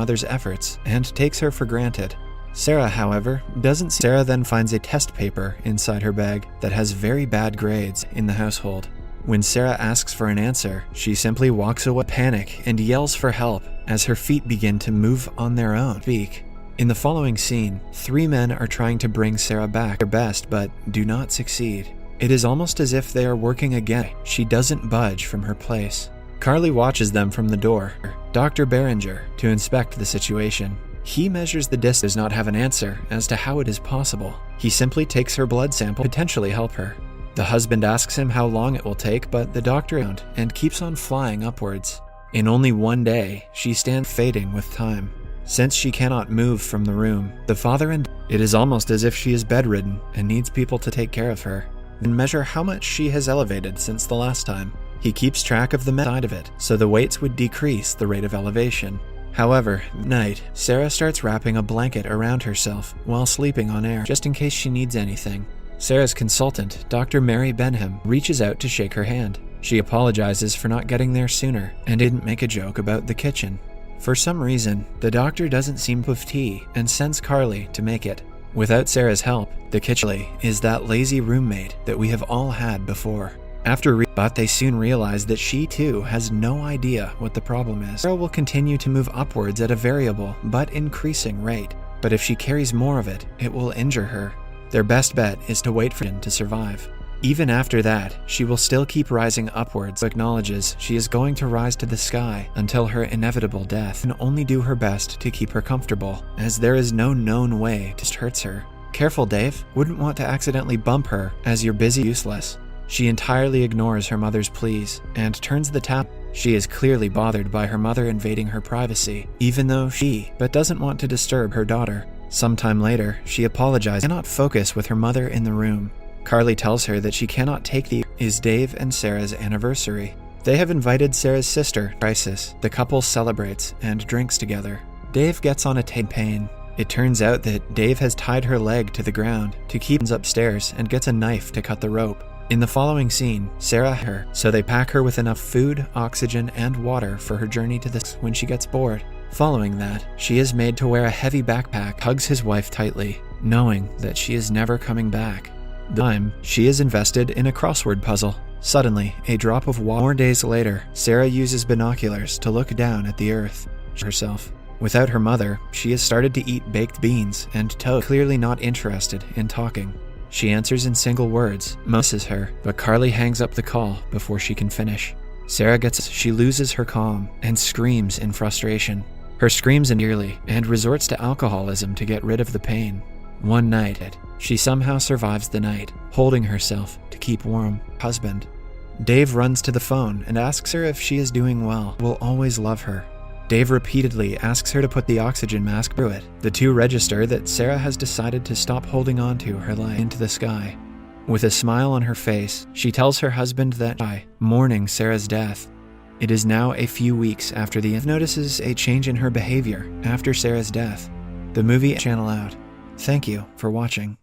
mother's efforts and takes her for granted. Sarah, however, doesn't. Sarah then finds a test paper inside her bag that has very bad grades in the household. When Sarah asks for an answer, she simply walks away, panic, and yells for help as her feet begin to move on their own. In the following scene, 3 men are trying to bring Sarah back their best but do not succeed. It is almost as if they are working again. She doesn't budge from her place. Carly watches them from the door, Dr. Berenger, to inspect the situation. He measures the distance, does not have an answer as to how it is possible. He simply takes her blood sample to potentially help her. The husband asks him how long it will take, but the doctor isn't and keeps on flying upwards. In only one day, she stands fading with time. Since she cannot move from the room, the father it is almost as if she is bedridden and needs people to take care of her, and measure how much she has elevated since the last time. He keeps track of the side of it, so the weights would decrease the rate of elevation. However, at night, Sarah starts wrapping a blanket around herself while sleeping on air, just in case she needs anything. Sarah's consultant, Dr. Mary Benham, reaches out to shake her hand. She apologizes for not getting there sooner and didn't make a joke about the kitchen. For some reason, the doctor doesn't seem to have tea and sends Carly to make it. Without Sarah's help, the kitchen is that lazy roommate that we have all had before. But they soon realize that she too has no idea what the problem is. Sarah will continue to move upwards at a variable but increasing rate, but if she carries more of it, it will injure her. Their best bet is to wait for him to survive. Even after that, she will still keep rising upwards, acknowledges she is going to rise to the sky until her inevitable death, and only do her best to keep her comfortable, as there is no known way to hurt her. Careful, Dave, wouldn't want to accidentally bump her as you're busy useless. She entirely ignores her mother's pleas and turns the tap. She is clearly bothered by her mother invading her privacy, even though but doesn't want to disturb her daughter. Sometime later, she apologizes, cannot focus with her mother in the room. Carly tells her that she cannot take is Dave and Sarah's anniversary. They have invited Sarah's sister, Crisis. The couple celebrates and drinks together. Dave gets on a pain. It turns out that Dave has tied her leg to the ground to keep her upstairs and gets a knife to cut the rope. In the following scene, Sarah so they pack her with enough food, oxygen, and water for her journey to this when she gets bored. Following that, she is made to wear a heavy backpack, hugs his wife tightly, knowing that she is never coming back. She is invested in a crossword puzzle. Suddenly, a drop of water. More days later, Sarah uses binoculars to look down at the earth herself. Without her mother, she has started to eat baked beans and toast, clearly not interested in talking. She answers in single words, misses her, but Carly hangs up the call before she can finish. She loses her calm and screams in frustration. Her screams nearly and resorts to alcoholism to get rid of the pain. One night, she somehow survives the night, holding herself to keep warm. Husband. Dave runs to the phone and asks her if she is doing well. Will always love her. Dave repeatedly asks her to put the oxygen mask through it. The two register that Sarah has decided to stop holding on to her life into the sky. With a smile on her face, she tells her husband that mourning Sarah's death. It is now a few weeks after notices a change in her behavior after Sarah's death. The movie channel out. Thank you for watching.